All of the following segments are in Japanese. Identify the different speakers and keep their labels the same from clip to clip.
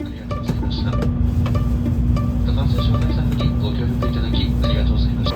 Speaker 1: ありがとうございました。感染症対策にご協力いただきありがとうございました。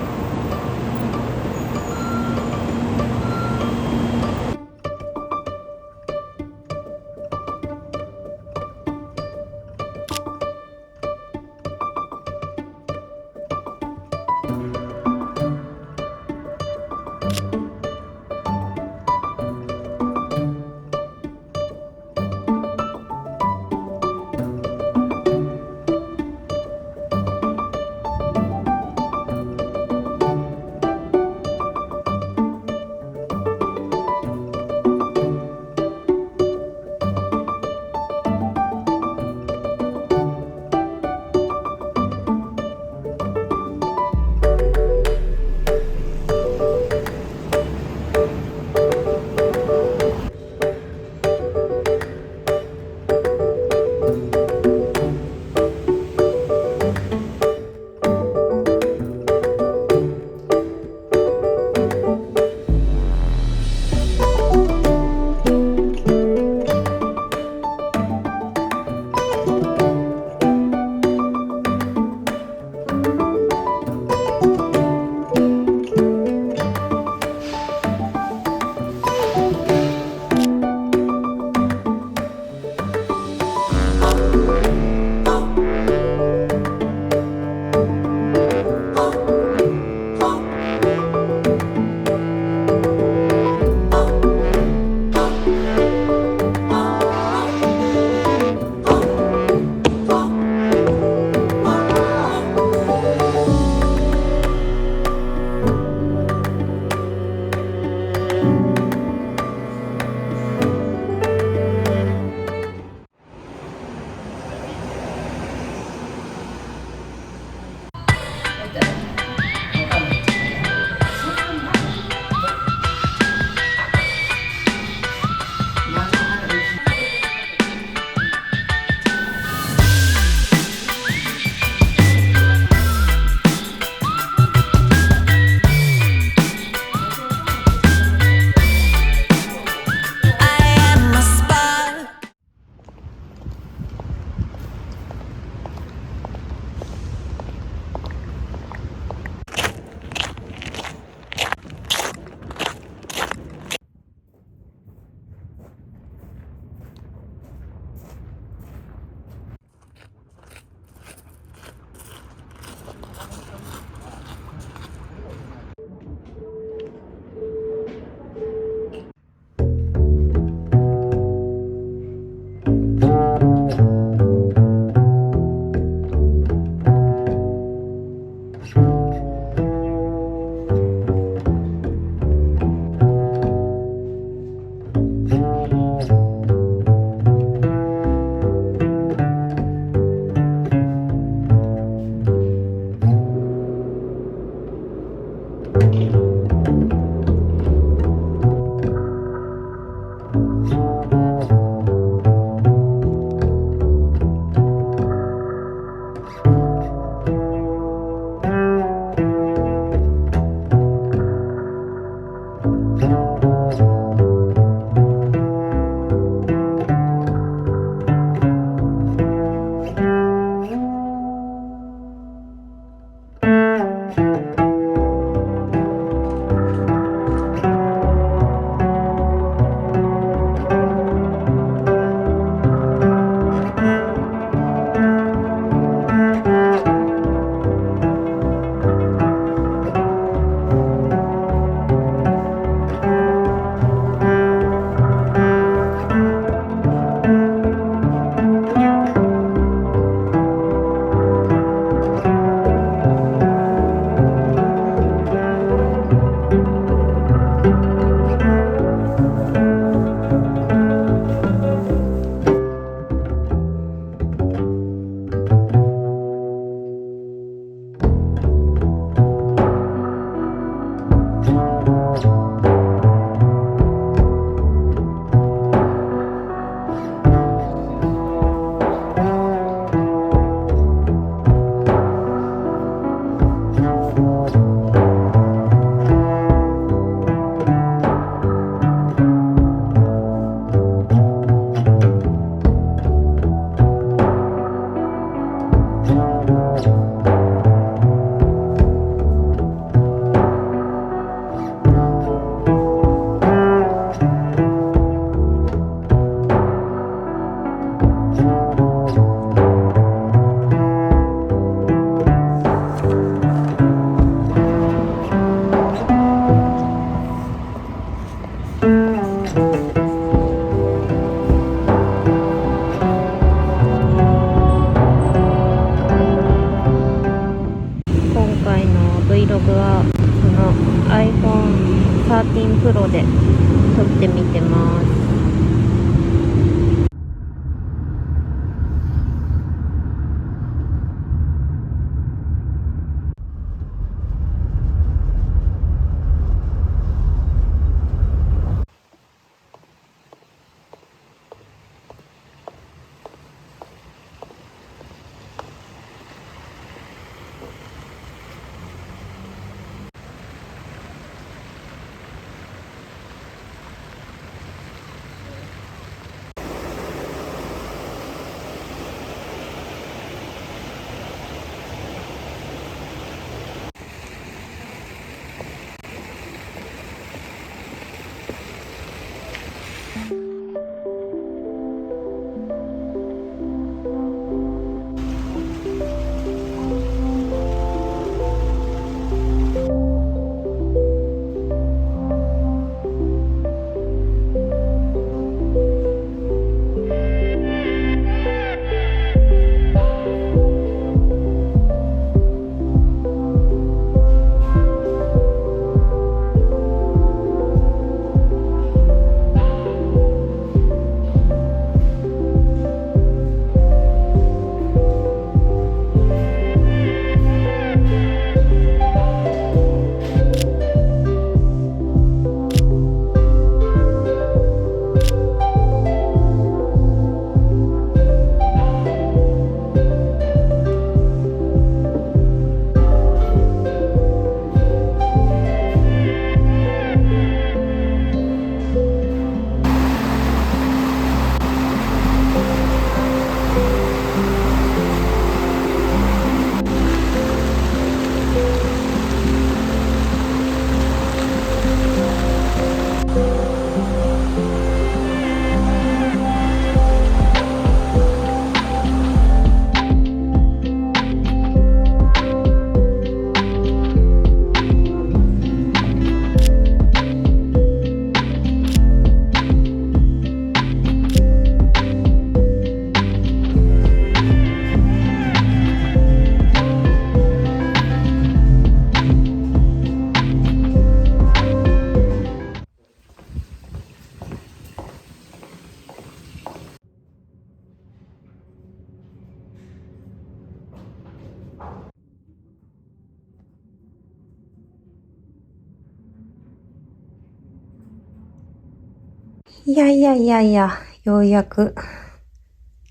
Speaker 2: いやいやいやいや、ようやく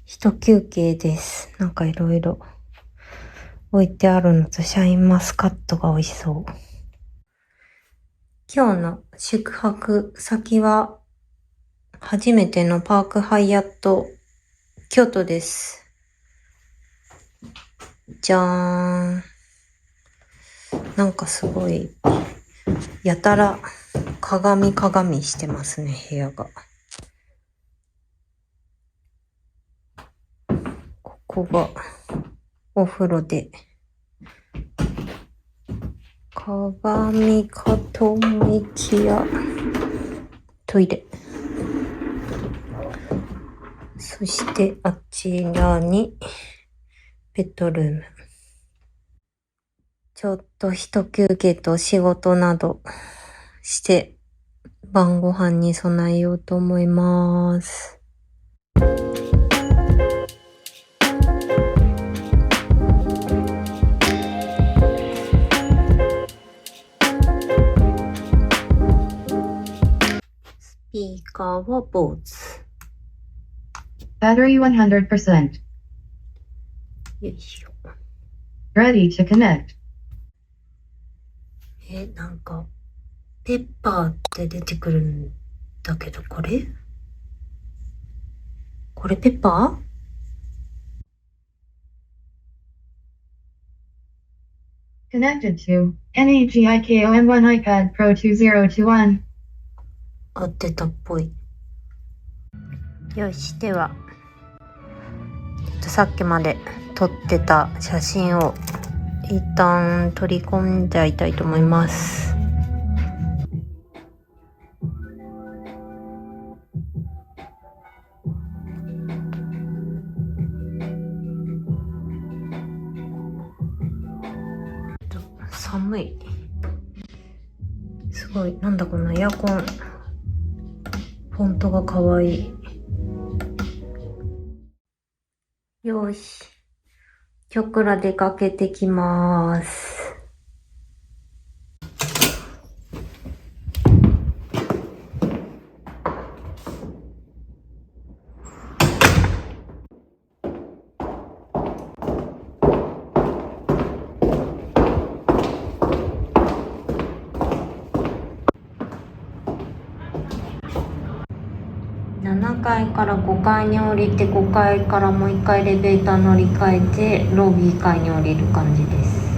Speaker 2: 一休憩です。なんかいろいろ置いてあるのとシャインマスカットが美味しそう。今日の宿泊先は初めてのパークハイアット京都です。じゃーん。なんかすごい、やたら鏡してますね、部屋が。ここがお風呂で、鏡かと思いきや、トイレ。そしてあちらにベッドルーム。ちょっと一休憩と仕事などして晩ご飯に備えようと思います。スピーカーは坊主。
Speaker 3: Battery 100%.
Speaker 2: よいしょ。
Speaker 3: Ready to connect.
Speaker 2: なんか、ペッパーって出てくるんだけど、これペッパ
Speaker 3: ー Connected to NAGIKOM1 iPad Pro 2021.
Speaker 2: 合ってたっぽい。よし、では、さっきまで撮ってた写真を一旦取り込んじゃいたいと思います。寒い。すごい、なんだこのエアコン。フォントがかわいい。よし。今日から出かけてきます。7階から5階に降りて、5階からもう1回エレベーター乗り換えてロビー階に降りる感じです。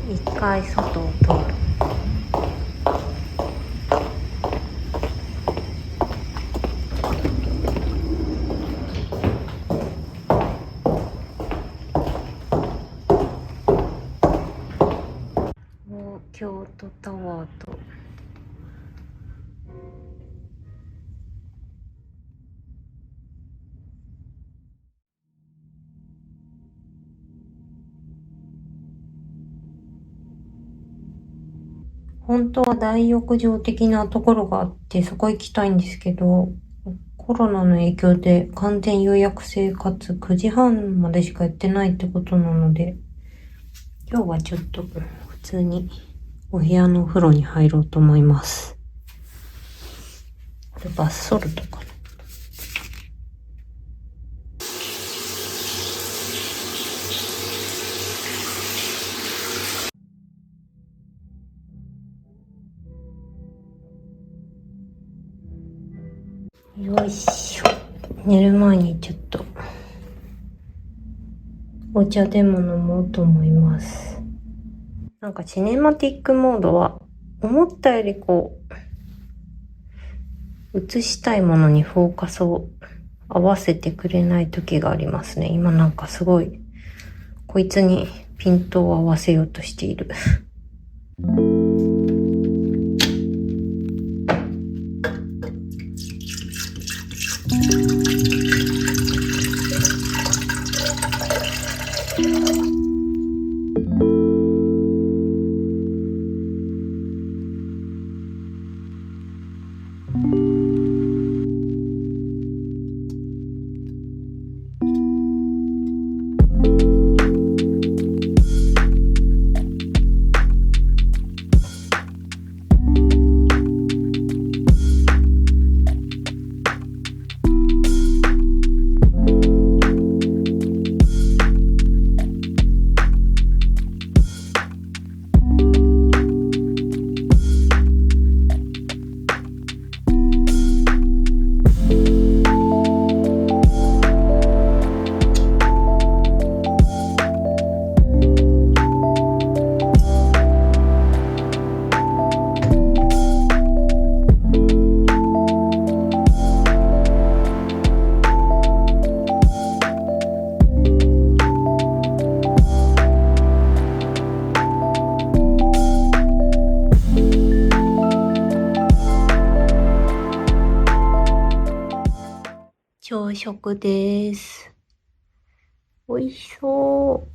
Speaker 2: 1階外を通る。京都タワーと本当は大浴場的なところがあってそこ行きたいんですけど、コロナの影響で完全予約制かつ9時半までしかやってないってことなので、今日はちょっと普通にお部屋のお風呂に入ろうと思います。これバスソルトかな。よいしょ。寝る前にちょっとお茶でも飲もうと思います。なんかシネマティックモードは思ったより映したいものにフォーカスを合わせてくれない時がありますね。今なんかすごいこいつにピントを合わせようとしている。朝食です。美味しそう。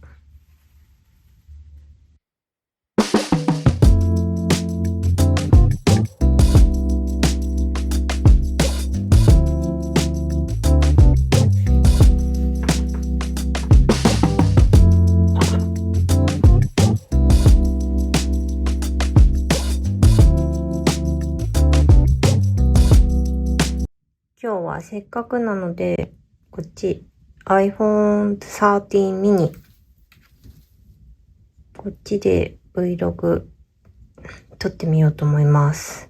Speaker 2: 今日はせっかくなので、こっち iPhone 13 mini。こっちで Vlog 撮ってみようと思います。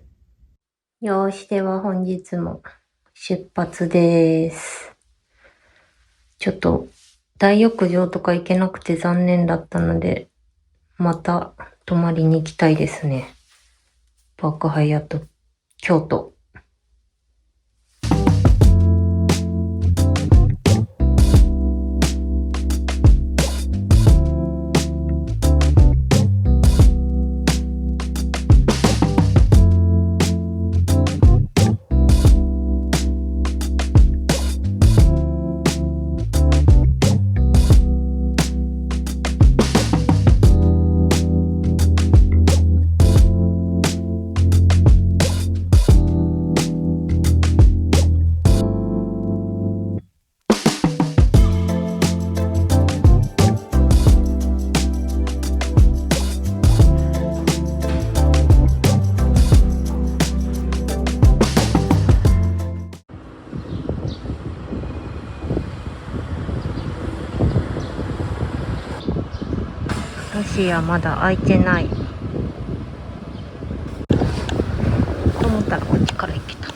Speaker 2: よーし、では本日も出発です。ちょっと大浴場とか行けなくて残念だったので、また泊まりに行きたいですね。パークハイアット京都。ロシアまだ開いてない。と思ったらこっちから行けた。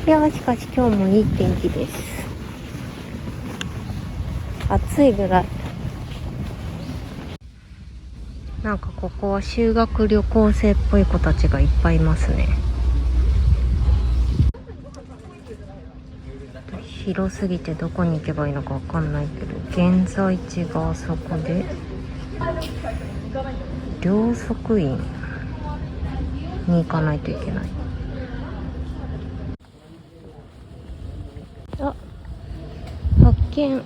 Speaker 2: いや、しかし今日もいい天気です。暑いぐらい。なんかここは修学旅行生っぽい子たちがいっぱいいますね。広すぎてどこに行けばいいのかわかんないけど、現在地があそこで、両側院に行かないといけない。あ、発見。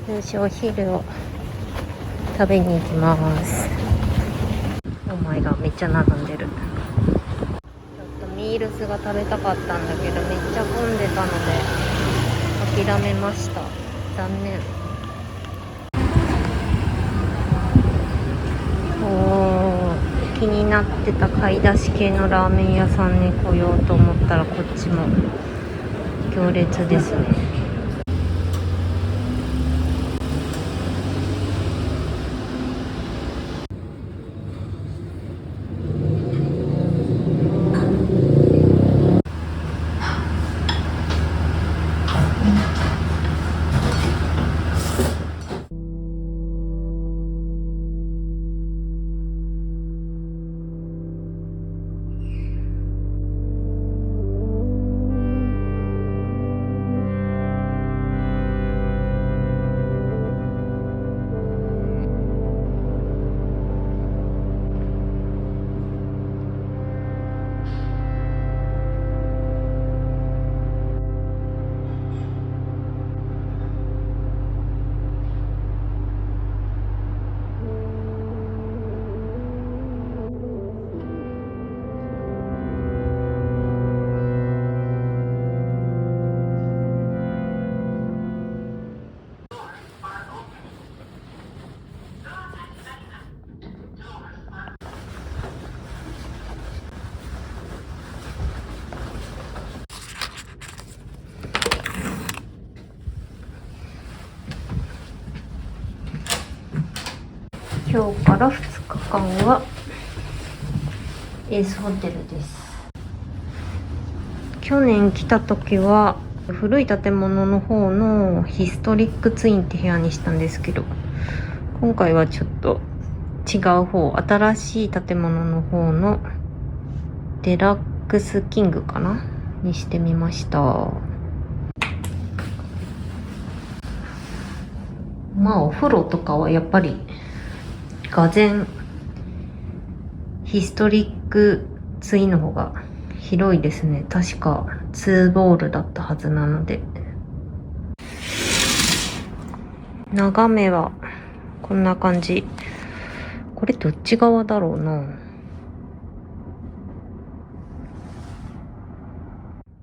Speaker 2: よし、お昼を食べに行きます。お前がめっちゃ並んでる。ちょっとミールスが食べたかったんだけどめっちゃ混んでたので諦めました。残念。気になってた買い出し系のラーメン屋さんに来ようと思ったらこっちも行列ですね。今日から2日間はエースホテルです。去年来た時は古い建物の方のヒストリックツインって部屋にしたんですけど、今回はちょっと違う方、新しい建物の方のデラックスキングかなにしてみました。まあお風呂とかはやっぱりがぜんヒストリックツインの方が広いですね。確か2ボールだったはずなので。眺めはこんな感じ。これどっち側だろうな。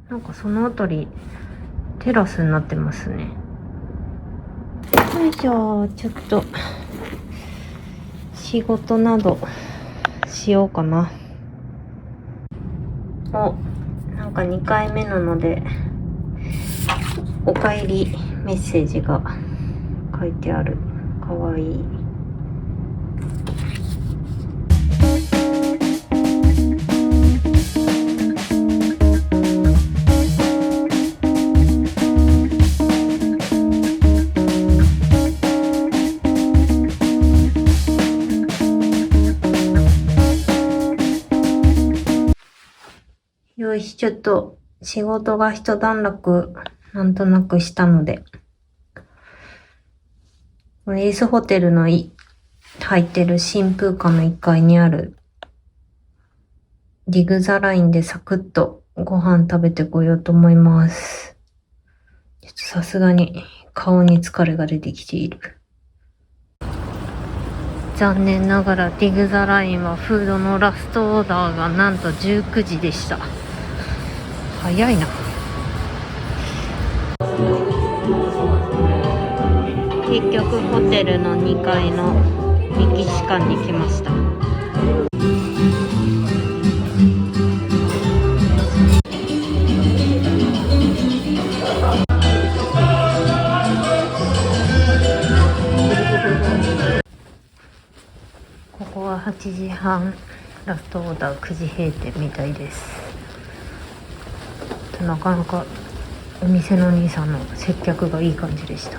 Speaker 2: なんかそのあたりテラスになってますね。よいしょ。ちょっと仕事などしようかな。なんか2回目なのでおかえりメッセージが書いてある。かわいい。よし、ちょっと仕事が一段落なんとなくしたので、エースホテルの入ってる新風館の1階にあるディグザラインでサクッとご飯食べてこようと思います。ちょっとさすがに顔に疲れが出てきている。残念ながらディグザラインはフードのラストオーダーがなんと19時でした。早いな。結局ホテルの2階のメキシカンに来ました。ここは8時半、ラストオーダー9時閉店みたいです。なかなかお店のお兄さんの接客がいい感じでした。